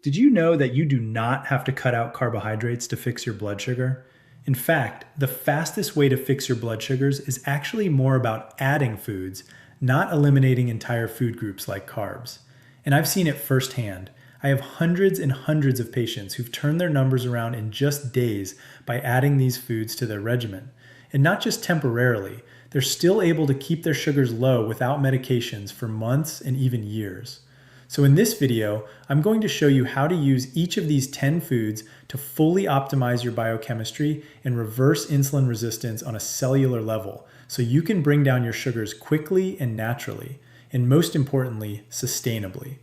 Did you know that you do not have to cut out carbohydrates to fix your blood sugar? In fact, the fastest way to fix your blood sugars is actually more about adding foods, not eliminating entire food groups like carbs. And I've seen it firsthand. I have hundreds and hundreds of patients who've turned their numbers around in just days by adding these foods to their regimen. And not just temporarily, they're still able to keep their sugars low without medications for months and even years. So in this video, I'm going to show you how to use each of these 10 foods to fully optimize your biochemistry and reverse insulin resistance on a cellular level so you can bring down your sugars quickly and naturally, and most importantly, sustainably.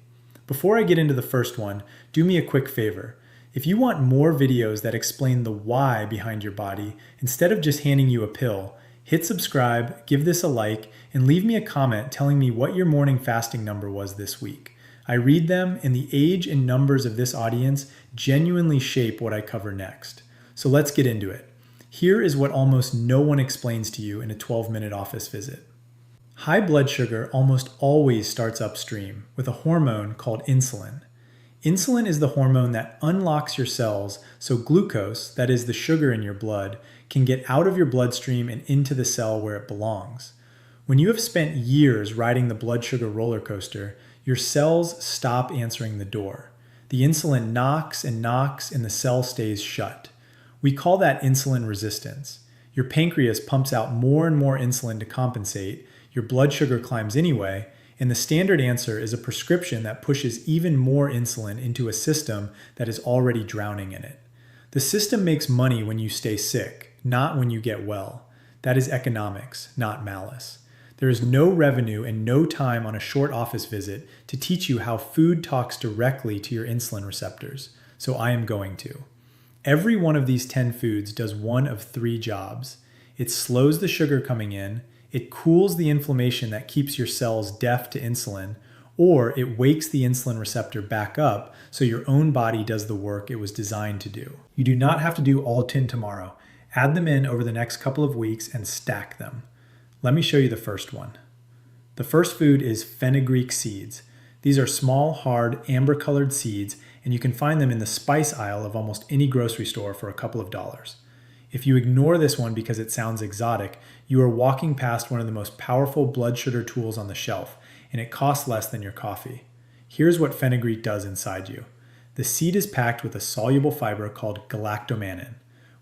Before I get into the first one, do me a quick favor. If you want more videos that explain the why behind your body, instead of just handing you a pill, hit subscribe, give this a like, and leave me a comment telling me what your morning fasting number was this week. I read them, and the age and numbers of this audience genuinely shape what I cover next. So let's get into it. Here is what almost no one explains to you in a 12-minute office visit. High blood sugar almost always starts upstream with a hormone called insulin. Insulin is the hormone that unlocks your cells so glucose, that is the sugar in your blood, can get out of your bloodstream and into the cell where it belongs. When you have spent years riding the blood sugar roller coaster, your cells stop answering the door. The insulin knocks and knocks and the cell stays shut. We call that insulin resistance. Your pancreas pumps out more and more insulin to compensate, your blood sugar climbs anyway, and the standard answer is a prescription that pushes even more insulin into a system that is already drowning in it. The system makes money when you stay sick, not when you get well. That is economics, not malice. There is no revenue and no time on a short office visit to teach you how food talks directly to your insulin receptors, so I am going to. Every one of these 10 foods does one of 3 jobs. It slows the sugar coming in, it cools the inflammation that keeps your cells deaf to insulin, or it wakes the insulin receptor back up so your own body does the work it was designed to do. You do not have to do all 10 tomorrow. Add them in over the next couple of weeks and stack them. Let me show you the first one. The first food is fenugreek seeds. These are small, hard, amber-colored seeds, and you can find them in the spice aisle of almost any grocery store for a couple of dollars. If you ignore this one because it sounds exotic, you are walking past one of the most powerful blood sugar tools on the shelf, and it costs less than your coffee. Here's what fenugreek does inside you. The seed is packed with a soluble fiber called galactomannan.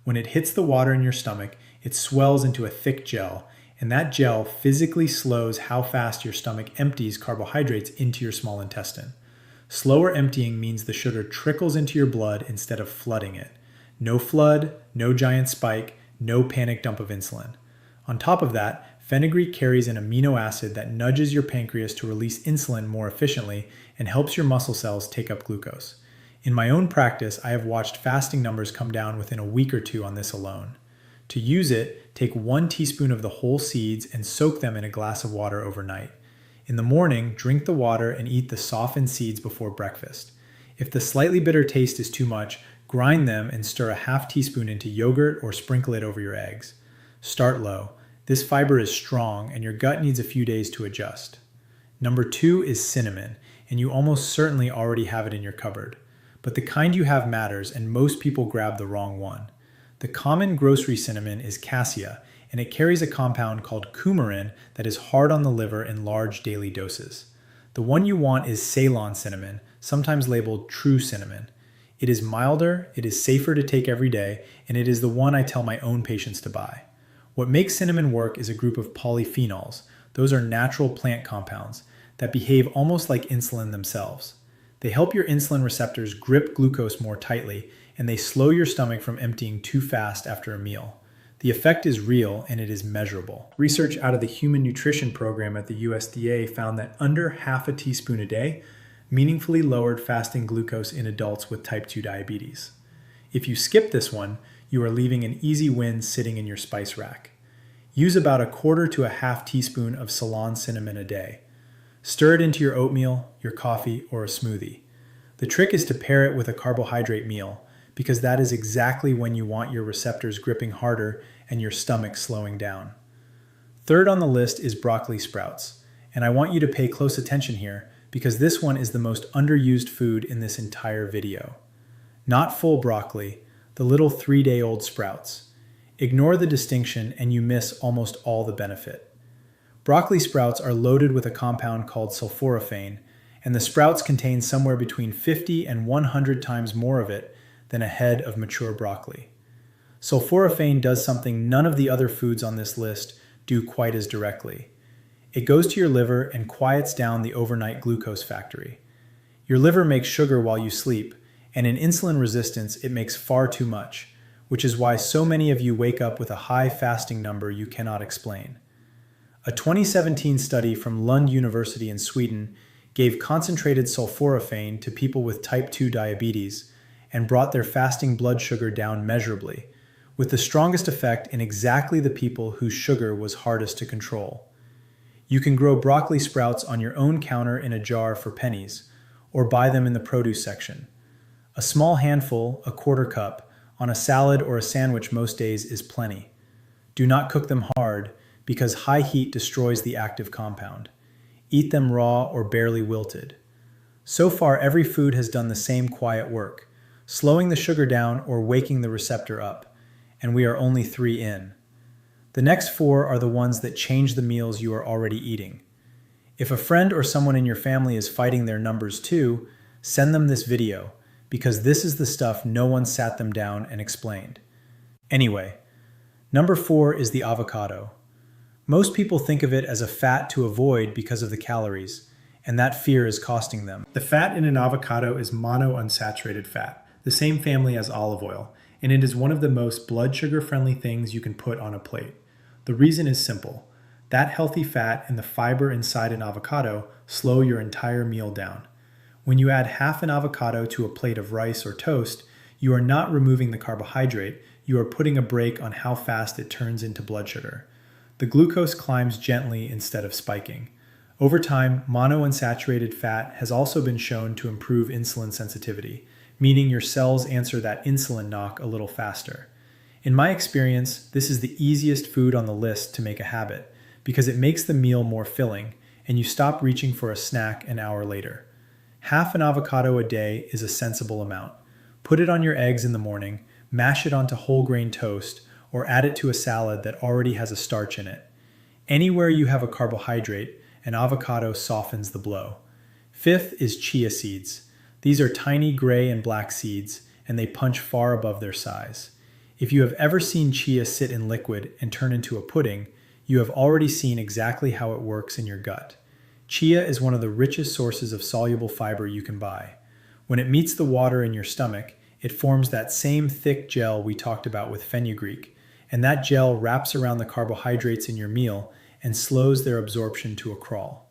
When it hits the water in your stomach, it swells into a thick gel, and that gel physically slows how fast your stomach empties carbohydrates into your small intestine. Slower emptying means the sugar trickles into your blood instead of flooding it. No flood, no giant spike, no panic dump of insulin. On top of that, fenugreek carries an amino acid that nudges your pancreas to release insulin more efficiently and helps your muscle cells take up glucose. In my own practice, I have watched fasting numbers come down within a week or 2 on this alone. To use it, take 1 teaspoon of the whole seeds and soak them in a glass of water overnight. In the morning, drink the water and eat the softened seeds before breakfast. If the slightly bitter taste is too much, grind them and stir a half teaspoon into yogurt or sprinkle it over your eggs. Start low. This fiber is strong and your gut needs a few days to adjust. Number 2 is cinnamon, and you almost certainly already have it in your cupboard. But the kind you have matters, and most people grab the wrong one. The common grocery cinnamon is cassia, and it carries a compound called coumarin that is hard on the liver in large daily doses. The one you want is Ceylon cinnamon, sometimes labeled true cinnamon. It is milder, it is safer to take every day, and it is the one I tell my own patients to buy. What makes cinnamon work is a group of polyphenols. Those are natural plant compounds that behave almost like insulin themselves. They help your insulin receptors grip glucose more tightly, and they slow your stomach from emptying too fast after a meal. The effect is real and it is measurable. Research out of the Human Nutrition Program at the USDA found that under half a teaspoon a day meaningfully lowered fasting glucose in adults with type 2 diabetes. If you skip this one, you are leaving an easy win sitting in your spice rack. Use about 1/4 to a half teaspoon of Ceylon cinnamon a day. Stir it into your oatmeal, your coffee, or a smoothie. The trick is to pair it with a carbohydrate meal, because that is exactly when you want your receptors gripping harder and your stomach slowing down. Third on the list is broccoli sprouts, and I want you to pay close attention here because this one is the most underused food in this entire video. Not full broccoli, the little 3-day-old sprouts. Ignore the distinction and you miss almost all the benefit. Broccoli sprouts are loaded with a compound called sulforaphane, and the sprouts contain somewhere between 50 and 100 times more of it than a head of mature broccoli. Sulforaphane does something none of the other foods on this list do quite as directly. It goes to your liver and quiets down the overnight glucose factory. Your liver makes sugar while you sleep, and in insulin resistance it makes far too much, which is why so many of you wake up with a high fasting number you cannot explain. A 2017 study from Lund University in Sweden gave concentrated sulforaphane to people with type 2 diabetes and brought their fasting blood sugar down measurably, with the strongest effect in exactly the people whose sugar was hardest to control. You can grow broccoli sprouts on your own counter in a jar for pennies, or buy them in the produce section. A small handful, a quarter cup, on a salad or a sandwich most days is plenty. Do not cook them hard, because high heat destroys the active compound. Eat them raw or barely wilted. So far, every food has done the same quiet work, slowing the sugar down or waking the receptor up, and we are only 3 in. The next 4 are the ones that change the meals you are already eating. If a friend or someone in your family is fighting their numbers too, send them this video, because this is the stuff no one sat them down and explained. Anyway, number 4 is the avocado. Most people think of it as a fat to avoid because of the calories, and that fear is costing them. The fat in an avocado is monounsaturated fat, the same family as olive oil, and it is one of the most blood sugar friendly things you can put on a plate. The reason is simple. That healthy fat and the fiber inside an avocado slow your entire meal down. When you add half an avocado to a plate of rice or toast, you are not removing the carbohydrate, you are putting a brake on how fast it turns into blood sugar. The glucose climbs gently instead of spiking. Over time, monounsaturated fat has also been shown to improve insulin sensitivity, meaning your cells answer that insulin knock a little faster. In my experience, this is the easiest food on the list to make a habit, because it makes the meal more filling, and you stop reaching for a snack an hour later. Half an avocado a day is a sensible amount. Put it on your eggs in the morning, mash it onto whole grain toast, or add it to a salad that already has a starch in it. Anywhere you have a carbohydrate, an avocado softens the blow. 5th is chia seeds. These are tiny gray and black seeds, and they punch far above their size. If you have ever seen chia sit in liquid and turn into a pudding, you have already seen exactly how it works in your gut. Chia is one of the richest sources of soluble fiber you can buy. When it meets the water in your stomach, it forms that same thick gel we talked about with fenugreek, and that gel wraps around the carbohydrates in your meal and slows their absorption to a crawl.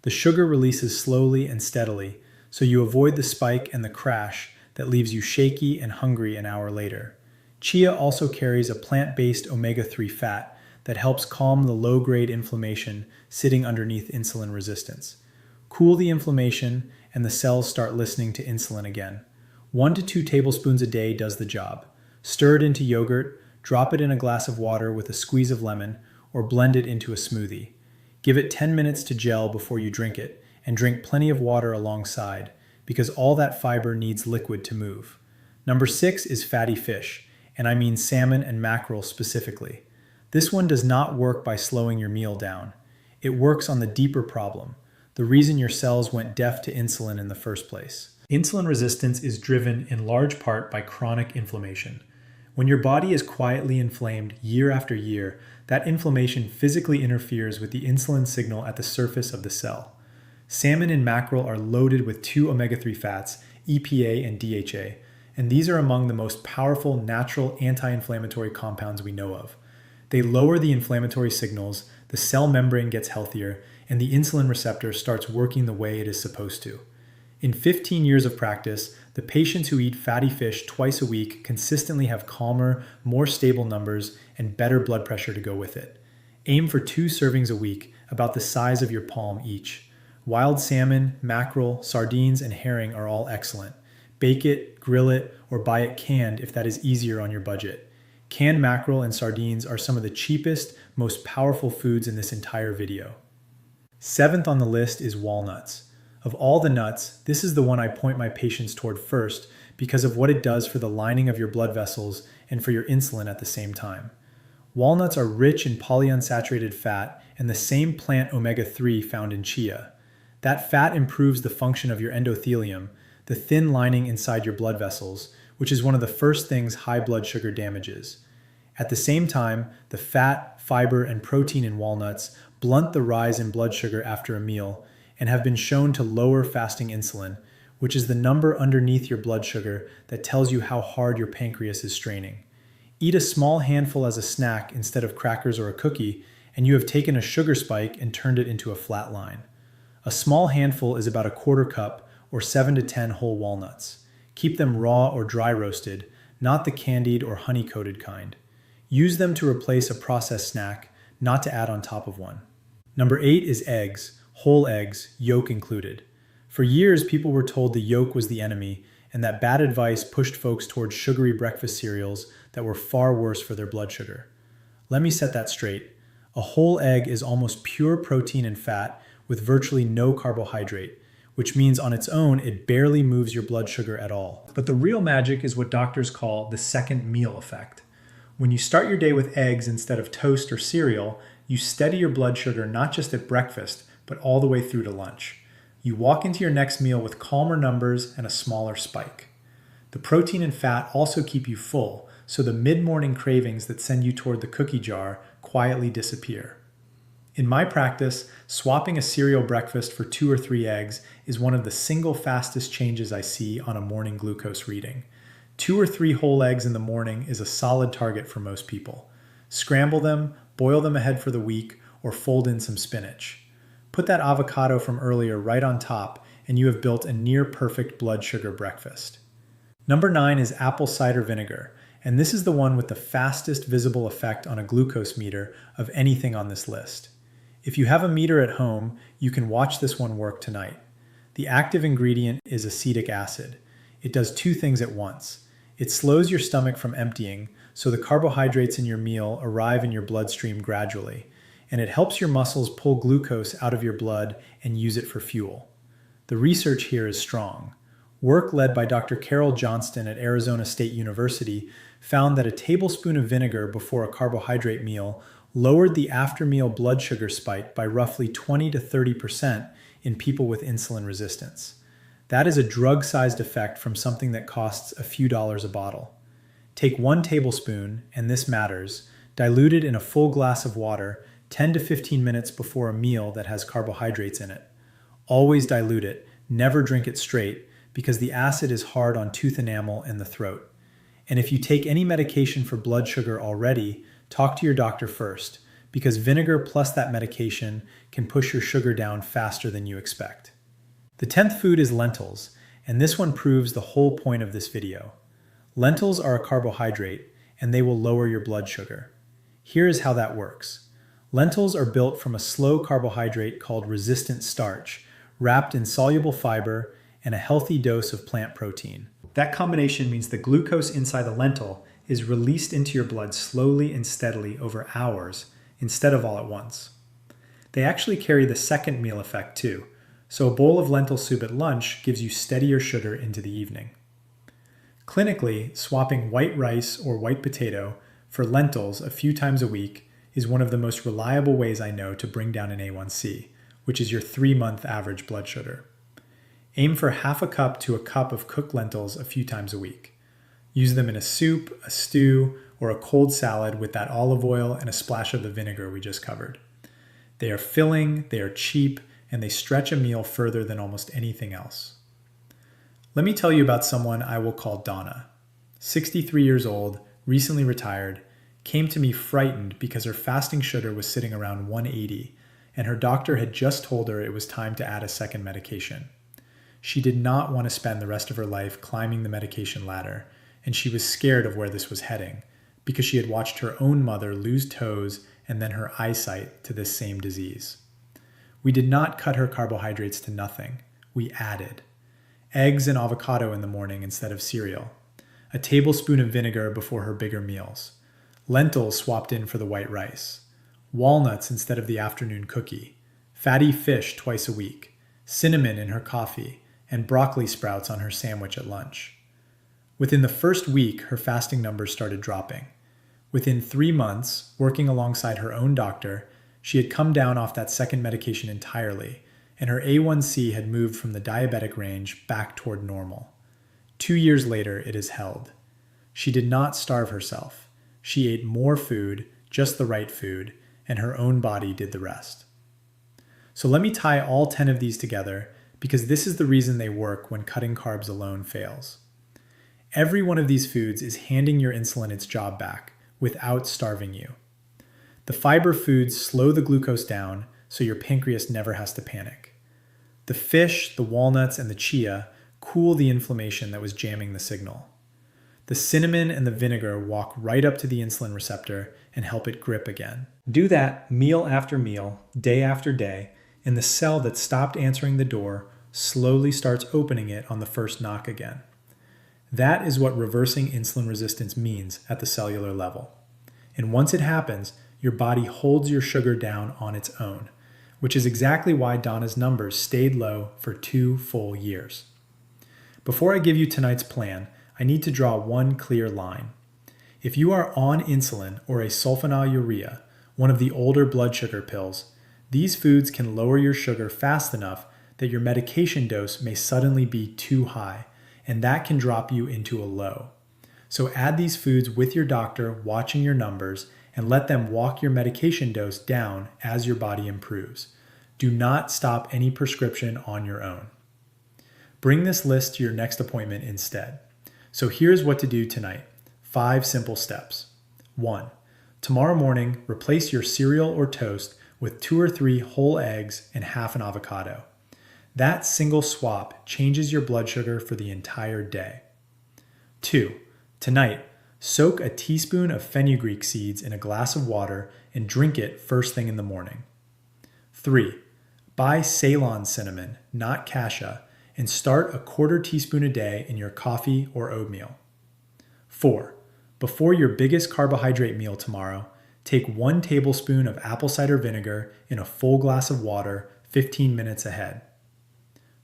The sugar releases slowly and steadily, so you avoid the spike and the crash that leaves you shaky and hungry an hour later. Chia also carries a plant-based omega-3 fat that helps calm the low-grade inflammation sitting underneath insulin resistance. Cool the inflammation, and the cells start listening to insulin again. 1 to 2 tablespoons a day does the job. Stir it into yogurt, drop it in a glass of water with a squeeze of lemon, or blend it into a smoothie. Give it 10 minutes to gel before you drink it, and drink plenty of water alongside, because all that fiber needs liquid to move. Number 6 is fatty fish, and I mean salmon and mackerel specifically. This one does not work by slowing your meal down. It works on the deeper problem, the reason your cells went deaf to insulin in the first place. Insulin resistance is driven in large part by chronic inflammation. When your body is quietly inflamed year after year, that inflammation physically interferes with the insulin signal at the surface of the cell. Salmon and mackerel are loaded with 2 omega-3 fats, EPA and DHA, and these are among the most powerful natural anti-inflammatory compounds we know of. They lower the inflammatory signals, the cell membrane gets healthier, and the insulin receptor starts working the way it is supposed to. In 15 years of practice, the patients who eat fatty fish twice a week consistently have calmer, more stable numbers and better blood pressure to go with it. Aim for 2 servings a week, about the size of your palm each. Wild salmon, mackerel, sardines, and herring are all excellent. Bake it, grill it, or buy it canned if that is easier on your budget. Canned mackerel and sardines are some of the cheapest, most powerful foods in this entire video. 7th on the list is walnuts. Of all the nuts, this is the one I point my patients toward first because of what it does for the lining of your blood vessels and for your insulin at the same time. Walnuts are rich in polyunsaturated fat and the same plant omega-3 found in chia. That fat improves the function of your endothelium, the thin lining inside your blood vessels, which is one of the first things high blood sugar damages. At the same time, the fat, fiber, and protein in walnuts blunt the rise in blood sugar after a meal and have been shown to lower fasting insulin, which is the number underneath your blood sugar that tells you how hard your pancreas is straining. Eat a small handful as a snack instead of crackers or a cookie, and you have taken a sugar spike and turned it into a flat line. A small handful is about a quarter cup or 7 to 10 whole walnuts. Keep them raw or dry roasted, not the candied or honey-coated kind. Use them to replace a processed snack, not to add on top of one. Number 8 is eggs, whole eggs, yolk included. For years, people were told the yolk was the enemy, and that bad advice pushed folks towards sugary breakfast cereals that were far worse for their blood sugar. Let me set that straight. A whole egg is almost pure protein and fat with virtually no carbohydrate, which means on its own it barely moves your blood sugar at all. But the real magic is what doctors call the second meal effect. When you start your day with eggs instead of toast or cereal, you steady your blood sugar not just at breakfast, but all the way through to lunch. You walk into your next meal with calmer numbers and a smaller spike. The protein and fat also keep you full, so the mid-morning cravings that send you toward the cookie jar quietly disappear. In my practice, swapping a cereal breakfast for 2 or 3 eggs is one of the single fastest changes I see on a morning glucose reading. 2 or 3 whole eggs in the morning is a solid target for most people. Scramble them, boil them ahead for the week, or fold in some spinach. Put that avocado from earlier right on top, and you have built a near-perfect blood sugar breakfast. Number 9 is apple cider vinegar, and this is the one with the fastest visible effect on a glucose meter of anything on this list. If you have a meter at home, you can watch this one work tonight. The active ingredient is acetic acid. It does 2 things at once. It slows your stomach from emptying, so the carbohydrates in your meal arrive in your bloodstream gradually, and it helps your muscles pull glucose out of your blood and use it for fuel. The research here is strong. Work led by Dr. Carol Johnston at Arizona State University found that a tablespoon of vinegar before a carbohydrate meal lowered the after-meal blood sugar spike by roughly 20 to 30% in people with insulin resistance. That is a drug-sized effect from something that costs a few dollars a bottle. Take 1 tablespoon, and this matters, dilute it in a full glass of water 10 to 15 minutes before a meal that has carbohydrates in it. Always dilute it, never drink it straight, because the acid is hard on tooth enamel and the throat. And if you take any medication for blood sugar already, talk to your doctor first, because vinegar plus that medication can push your sugar down faster than you expect. The 10th food is lentils, and this one proves the whole point of this video. Lentils are a carbohydrate, and they will lower your blood sugar. Here is how that works. Lentils are built from a slow carbohydrate called resistant starch, wrapped in soluble fiber and a healthy dose of plant protein. That combination means the glucose inside the lentil is released into your blood slowly and steadily over hours instead of all at once. They actually carry the second meal effect too, so a bowl of lentil soup at lunch gives you steadier sugar into the evening. Clinically, swapping white rice or white potato for lentils a few times a week is one of the most reliable ways I know to bring down an A1C, which is your 3-month average blood sugar. Aim for half a cup to a cup of cooked lentils a few times a week. Use them in a soup, a stew, or a cold salad with that olive oil and a splash of the vinegar we just covered. They are filling, they are cheap, and they stretch a meal further than almost anything else. Let me tell you about someone I will call Donna. 63 years old, recently retired, came to me frightened because her fasting sugar was sitting around 180, and her doctor had just told her it was time to add a second medication. She did not want to spend the rest of her life climbing the medication ladder, and she was scared of where this was heading because she had watched her own mother lose toes and then her eyesight to this same disease. We did not cut her carbohydrates to nothing. We added eggs and avocado in the morning instead of cereal, a tablespoon of vinegar before her bigger meals, lentils swapped in for the white rice, walnuts instead of the afternoon cookie, fatty fish twice a week, cinnamon in her coffee, and broccoli sprouts on her sandwich at lunch. Within the first week, her fasting numbers started dropping. Within 3 months, working alongside her own doctor, she had come down off that second medication entirely, and her A1C had moved from the diabetic range back toward normal. 2 years later, it is held. She did not starve herself. She ate more food, just the right food, and her own body did the rest. So let me tie all 10 of these together, because this is the reason they work when cutting carbs alone fails. Every one of these foods is handing your insulin its job back without starving you. The fiber foods slow the glucose down so your pancreas never has to panic. The fish, the walnuts, and the chia cool the inflammation that was jamming the signal. The cinnamon and the vinegar walk right up to the insulin receptor and help it grip again. Do that meal after meal, day after day, and the cell that stopped answering the door slowly starts opening it on the first knock again. That is what reversing insulin resistance means at the cellular level. And once it happens, your body holds your sugar down on its own, which is exactly why Donna's numbers stayed low for 2 full years. Before I give you tonight's plan, I need to draw one clear line. If you are on insulin or a sulfonylurea, one of the older blood sugar pills, these foods can lower your sugar fast enough that your medication dose may suddenly be too high, and that can drop you into a low. So add these foods with your doctor watching your numbers and let them walk your medication dose down as your body improves. Do not stop any prescription on your own. Bring this list to your next appointment instead. So here's what to do tonight. 5 simple steps. 1. Tomorrow morning, replace your cereal or toast with 2 or 3 whole eggs and half an avocado. That single swap changes your blood sugar for the entire day. 2. Tonight, soak a teaspoon of fenugreek seeds in a glass of water and drink it first thing in the morning. 3. Buy Ceylon cinnamon, not cassia, and start a 1/4 teaspoon a day in your coffee or oatmeal. 4. Before your biggest carbohydrate meal tomorrow, take 1 tablespoon of apple cider vinegar in a full glass of water 15 minutes ahead.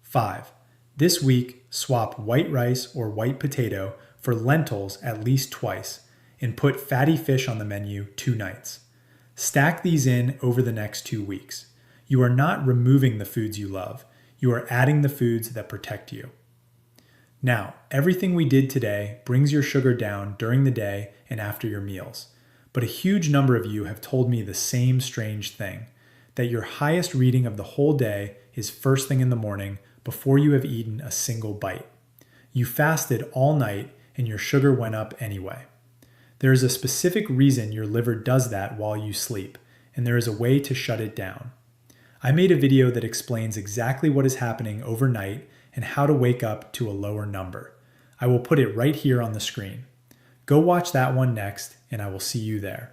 5. This week, swap white rice or white potato for lentils at least twice, and put fatty fish on the menu 2 nights. Stack these in over the next 2 weeks. You are not removing the foods you love. You are adding the foods that protect you. Now, everything we did today brings your sugar down during the day and after your meals. But a huge number of you have told me the same strange thing, that your highest reading of the whole day is first thing in the morning before you have eaten a single bite. You fasted all night and your sugar went up anyway. There is a specific reason your liver does that while you sleep, and there is a way to shut it down. I made a video that explains exactly what is happening overnight and how to wake up to a lower number. I will put it right here on the screen. Go watch that one next, and I will see you there.